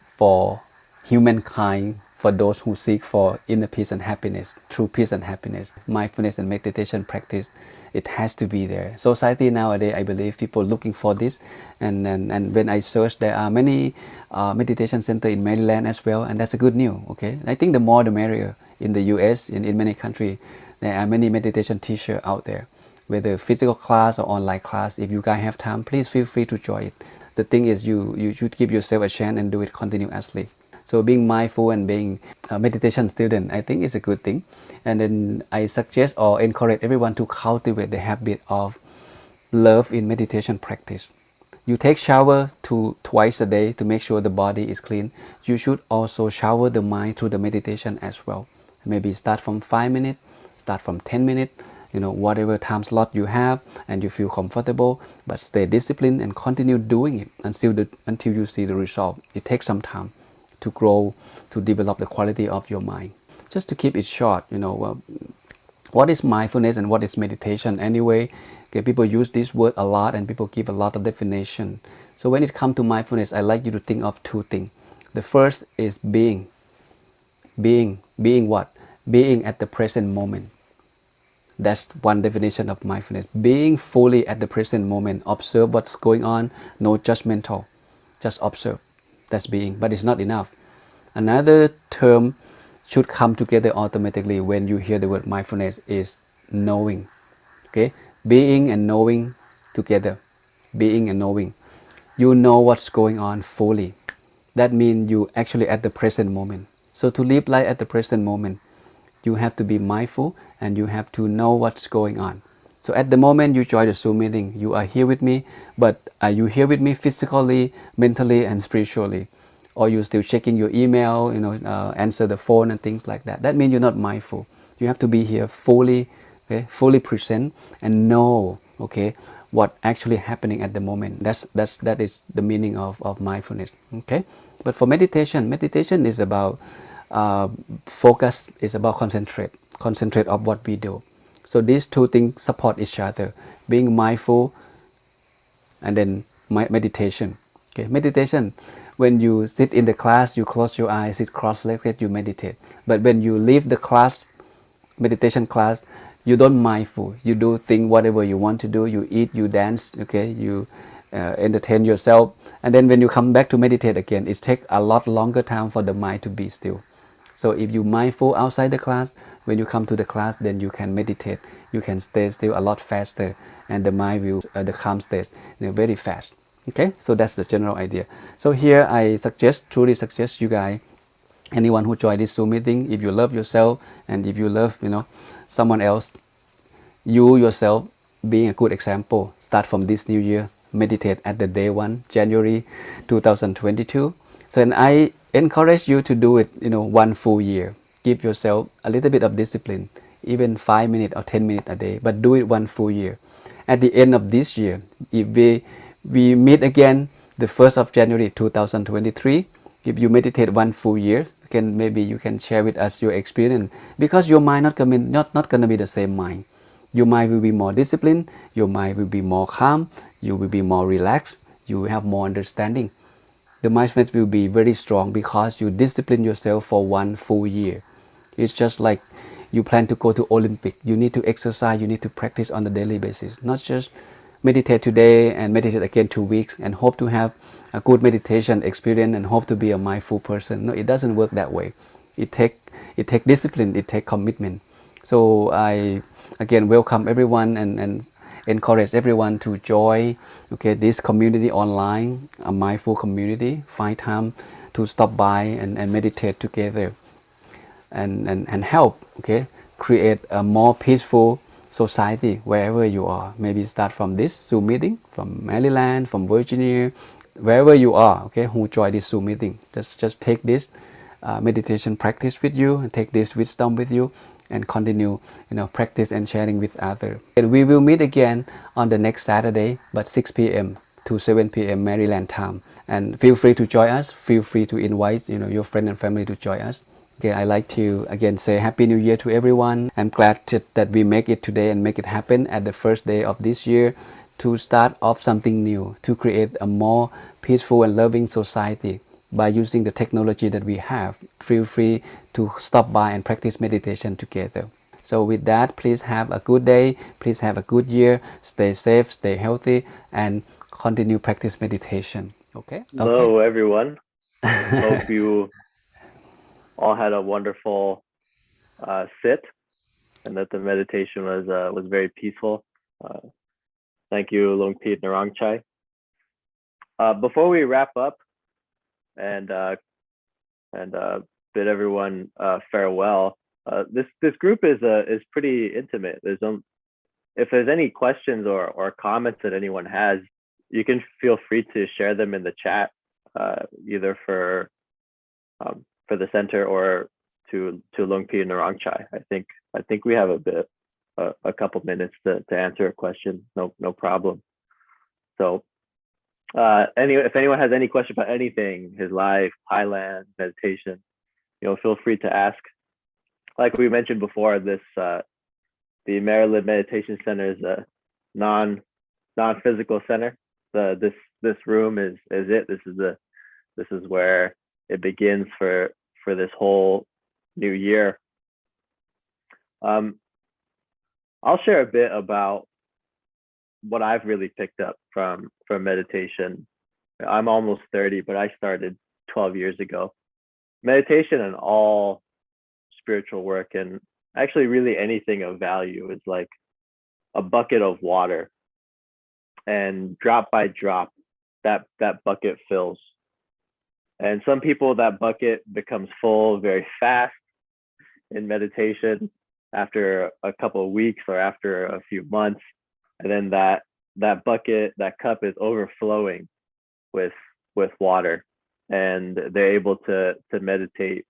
for humankind, for those who seek for inner peace and happiness, true peace and happiness. Mindfulness and meditation practice, it has to be there. Society nowadays, I believe people looking for this, and when I search, there are many meditation centers in Maryland as well, and that's a good news. Okay, I think the more the merrier. In the US, in many countries, there are many meditation teachers out there, whether physical class or online class. If you guys have time, please feel free to join it. The thing is, you should give yourself a chance and do it continuously. So being mindful and being a meditation student, I think is a good thing. And then I suggest or encourage everyone to cultivate the habit of love in meditation practice. You take shower twice a day to make sure the body is clean. You should also shower the mind through the meditation as well. Maybe start from 5 minutes, start from 10 minutes, whatever time slot you have and you feel comfortable, but stay disciplined and continue doing it until you see the result. It takes some time to grow, to develop the quality of your mind. Just to keep it short, what is mindfulness and what is meditation anyway? Okay, people use this word a lot and people give a lot of definition. So when it comes to mindfulness, I like you to think of two things. The first is being. Being what? Being at the present moment. That's one definition of mindfulness. Being fully at the present moment. Observe what's going on. No judgmental. Just observe. That's being. But it's not enough. Another term should come together automatically when you hear the word mindfulness is knowing. Okay? Being and knowing together. Being and knowing. You know what's going on fully. That means you actually at the present moment. So to live life at the present moment, you have to be mindful and you have to know what's going on. So at the moment you join the Zoom meeting, you are here with me, but are you here with me physically, mentally, and spiritually? Or you still checking your email, answer the phone and things like that? That means you're not mindful. You have to be here fully, okay, fully present and know, okay, what actually happening at the moment. That is the meaning of mindfulness. Okay, but for meditation is about focus, is about concentrate of what we do. So these two things support each other, being mindful and then meditation. Okay, meditation, when you sit in the class, you close your eyes, sit cross-legged, you meditate. But when you leave the class, meditation class, you don't mindful. You do things whatever you want to do. You eat, you dance, okay, you entertain yourself, and then when you come back to meditate again, it takes a lot longer time for the mind to be still. So if you mindful outside the class, when you come to the class, then you can meditate. You can stay still a lot faster, and the mind will the calm state very fast. Okay, so that's the general idea. So here I truly suggest you guys, anyone who join this Zoom meeting, if you love yourself and if you love someone else, you yourself being a good example, start from this new year, meditate at the day 1 January 2022. So and I encourage you to do it one full year. Give yourself a little bit of discipline, even 5 minutes or 10 minutes a day, but do it one full year. At the end of this year, if we meet again the 1st of January 2023, if you meditate one full year, maybe you can share with us your experience, because your mind not gonna be the same mind. Your mind will be more disciplined, your mind will be more calm, you will be more relaxed, you will have more understanding. The mindfulness will be very strong because you discipline yourself for one full year. It's just like you plan to go to Olympic. You need to exercise, you need to practice on a daily basis, not just meditate today and meditate again 2 weeks and hope to have a good meditation experience and hope to be a mindful person. No, it doesn't work that way. It take discipline, it take commitment. So I again welcome everyone and encourage everyone to join, okay, this community online, a mindful community. Find time to stop by and meditate together, and help, okay, create a more peaceful society wherever you are. Maybe start from this Zoom meeting from Maryland, from Virginia, wherever you are, okay, who join this Zoom meeting. Just take this meditation practice with you, and take this wisdom with you, and continue, practice and sharing with others. And we will meet again on the next Saturday, but 6 p.m. to 7 p.m. Maryland time. And feel free to join us. Feel free to invite, your friend and family to join us. Okay, I like to again say Happy New Year to everyone. I'm glad that we make it today and make it happen at the first day of this year, to start off something new, to create a more peaceful and loving society by using the technology that we have. Feel free to stop by and practice meditation together. So with that, please have a good day. Please have a good year. Stay safe, stay healthy, and continue practice meditation. Okay? Hello, everyone. Hope you all had a wonderful sit, and that the meditation was very peaceful. Thank you, Longpit Narangchai. Before we wrap up and bid everyone farewell, this group is pretty intimate. If there's any questions or comments that anyone has, you can feel free to share them in the chat, either for the center or to Longpit Narangchai. I think we have a couple minutes to answer a question. No problem. So anyway, if anyone has any question about anything, his life, Thailand, meditation, feel free to ask. Like we mentioned before, the Maryland Meditation Center is a non-physical center. This room is it. This is where it begins for this whole new year. I'll share a bit about what I've really picked up from meditation. I'm almost 30, but I started 12 years ago. Meditation and all spiritual work, and actually really anything of value, is like a bucket of water, and drop by drop that bucket fills. And some people, that bucket becomes full very fast in meditation after a couple of weeks or after a few months, and then that bucket, that cup, is overflowing with water, and they're able to meditate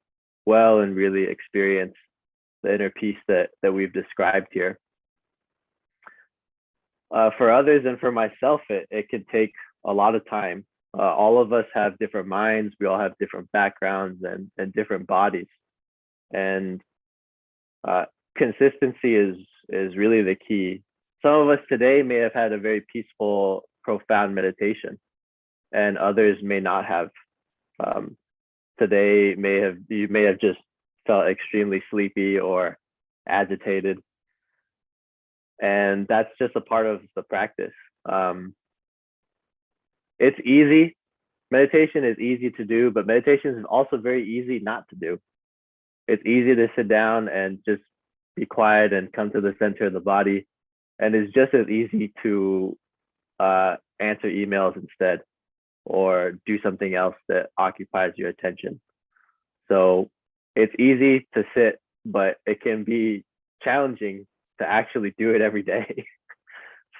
well and really experience the inner peace that we've described here. For others and for myself, it can take a lot of time. All of us have different minds. We all have different backgrounds and different bodies, and consistency is really the key. Some of us today may have had a very peaceful, profound meditation, and others may not have. Today you may have just felt extremely sleepy or agitated, and that's just a part of the practice. It's easy. Meditation is easy to do, but meditation is also very easy not to do. It's easy to sit down and just be quiet and come to the center of the body, and it's just as easy to answer emails instead, or do something else that occupies your attention. So it's easy to sit, but it can be challenging to actually do it every day.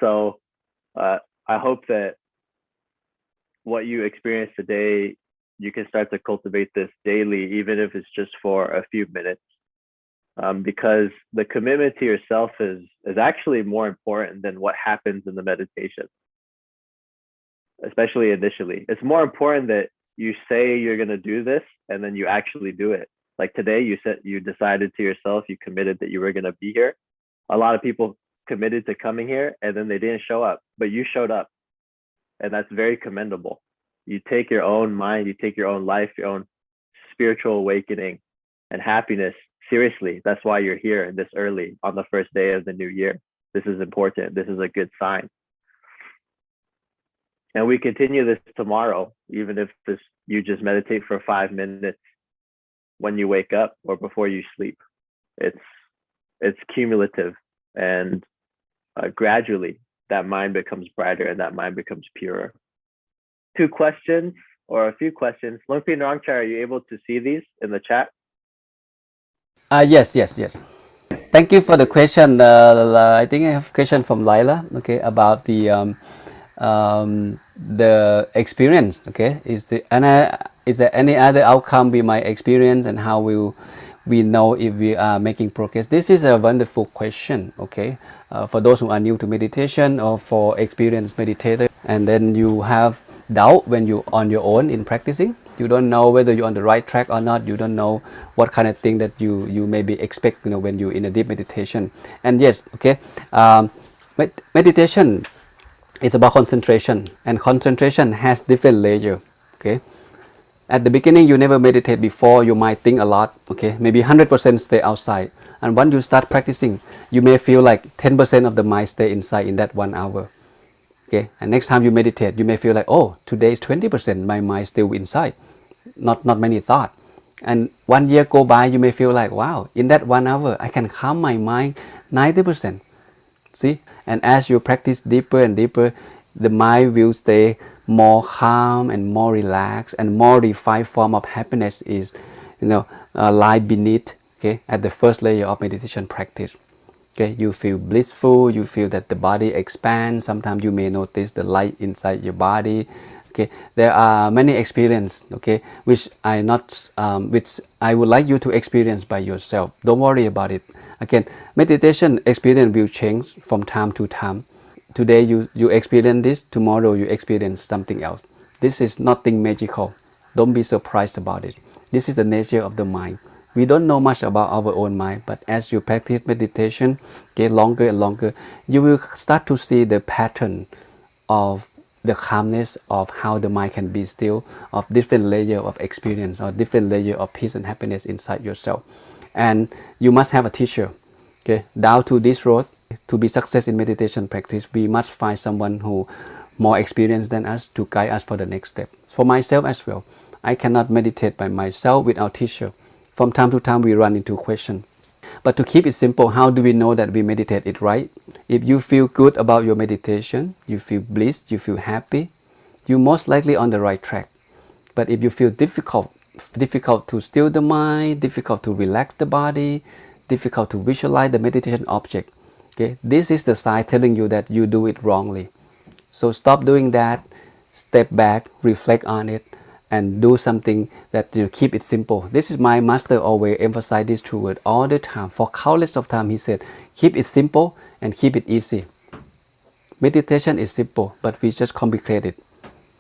So I hope that what you experience today, you can start to cultivate this daily, even if it's just for a few minutes, because the commitment to yourself is actually more important than what happens in the meditation, especially initially. It's more important that you say you're going to do this and then you actually do it. Like today, you decided to yourself, you committed that you were going to be here. A lot of people committed to coming here and then they didn't show up, but you showed up. And that's very commendable. You take your own mind, you take your own life, your own spiritual awakening and happiness seriously. That's why you're here this early on the first day of the new year. This is important. This is a good sign. And we continue this tomorrow, even if you just meditate for 5 minutes when you wake up or before you sleep. It's cumulative, and gradually that mind becomes brighter and that mind becomes purer. Two questions or a few questions. Lungpi and Rangchai, are you able to see these in the chat? Yes. Thank you for the question. I think I have a question from Laila. Okay, about the experience. Okay, is there any other outcome we might experience, and how will we know if we are making progress? This is a wonderful question. Okay, for those who are new to meditation or for experienced meditator, and then you have doubt when you on your own in practicing. You don't know whether you're on the right track or not. You don't know what kind of thing that you maybe expect, when you're in a deep meditation. And yes, okay, meditation is about concentration, and concentration has different layers. Okay, at the beginning you never meditate before, you might think a lot. Okay, maybe 100% stay outside, and once you start practicing, you may feel like 10% of the mind stay inside in that 1 hour. Okay, and next time you meditate, you may feel like, oh, today is 20%, my mind still inside, not many thought. And 1 year go by, you may feel like, wow, in that 1 hour I can calm my mind 90%. See, and as you practice deeper and deeper, the mind will stay more calm and more relaxed, and more refined form of happiness is, lie beneath. Okay, at the first layer of meditation practice. Okay, you feel blissful, you feel that the body expands. Sometimes you may notice the light inside your body. Okay, there are many experiences, okay, which I would like you to experience by yourself. Don't worry about it. Again, meditation experience will change from time to time. Today you experience this, tomorrow you experience something else. This is nothing magical. Don't be surprised about it. This is the nature of the mind. We don't know much about our own mind, but as you practice meditation, get longer and longer, you will start to see the pattern of the calmness, of how the mind can be still, of different layer of experience, or different layer of peace and happiness inside yourself. And you must have a teacher. Okay, down to this road, to be success in meditation practice, we must find someone who more experienced than us to guide us for the next step. For myself as well, I cannot meditate by myself without teacher. From time to time we run into question. But to keep it simple, how do we know that we meditate it right? If you feel good about your meditation, you feel blissed, you feel happy, you're most likely on the right track. But if you feel difficult to still the mind, difficult to relax the body, difficult to visualize the meditation object, okay, this is the sign telling you that you do it wrongly. So stop doing that, step back, reflect on it, and do something that keep it simple. This is my master always emphasize this true word all the time. For countless of time he said, keep it simple and keep it easy. Meditation is simple, but we just complicate it.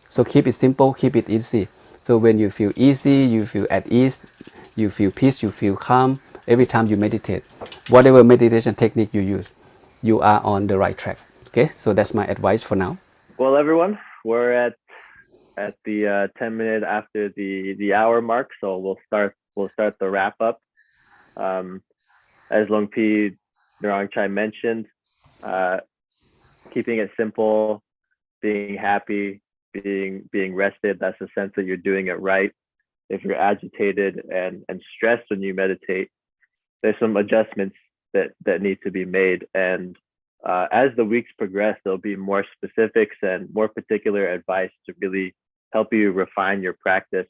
So keep it simple, keep it easy. So when you feel easy, you feel at ease, you feel peace, you feel calm every time you meditate. Whatever meditation technique you use, you are on the right track. Okay, so that's my advice for now. Well, everyone, we're at the 10 minute after the hour mark, so we'll start the wrap up. As Lungpi Narangchai mentioned, keeping it simple, being happy, being rested, that's a sense that you're doing it right. If you're agitated and stressed when you meditate, there's some adjustments that need to be made. And as the weeks progress, there'll be more specifics and more particular advice to really help you refine your practice,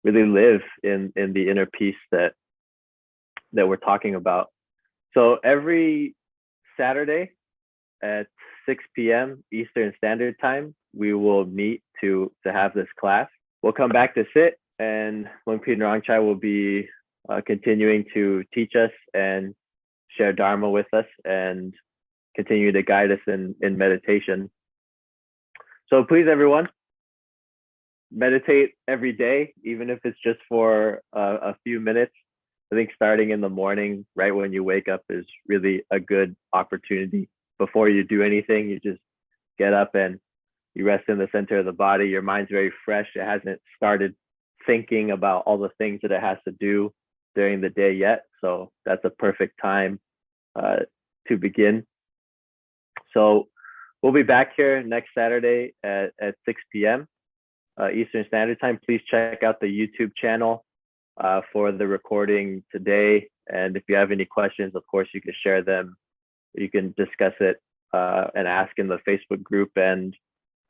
really live in the inner peace that we're talking about. So every Saturday at 6 p.m. Eastern Standard Time, we will meet to have this class. We'll come back to sit, and Lungpi Narangchai will be continuing to teach us and share Dharma with us and continue to guide us in meditation. So please, everyone, meditate every day, even if it's just for a few minutes. I think starting in the morning, right when you wake up, is really a good opportunity. Before you do anything, you just get up and you rest in the center of the body. Your mind's very fresh. It hasn't started thinking about all the things that it has to do during the day yet. So that's a perfect time to begin. So we'll be back here next Saturday at 6 p.m. Eastern Standard Time. Please check out the YouTube channel for the recording today. And if you have any questions, of course, you can share them. You can discuss it and ask in the Facebook group. And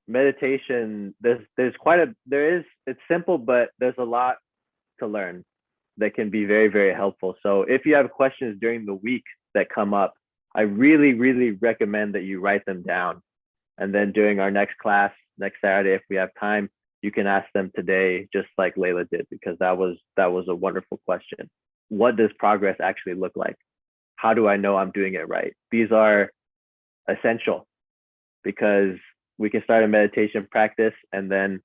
meditation, it's simple, but there's a lot to learn that can be very, very helpful. So if you have questions during the week that come up, I really, really recommend that you write them down. And then during our next class, next Saturday, if we have time, you can ask them today, just like Layla did, because that was a wonderful question. What does progress actually look like? How do I know I'm doing it right? These are essential, because we can start a meditation practice, and then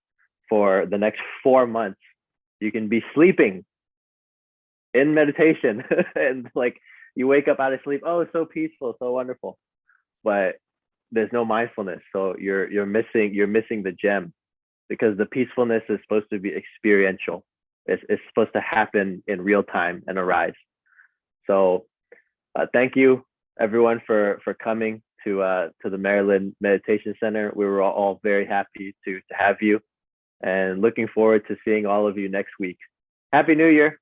for the next 4 months, you can be sleeping in meditation and like you wake up out of sleep, oh, it's so peaceful, so wonderful, but there's no mindfulness. So you're missing the gem, because the peacefulness is supposed to be experiential. It's supposed to happen in real time and arise. So thank you everyone for coming to the Maryland Meditation Center. We were all very happy to have you, and looking forward to seeing all of you next week. Happy New Year.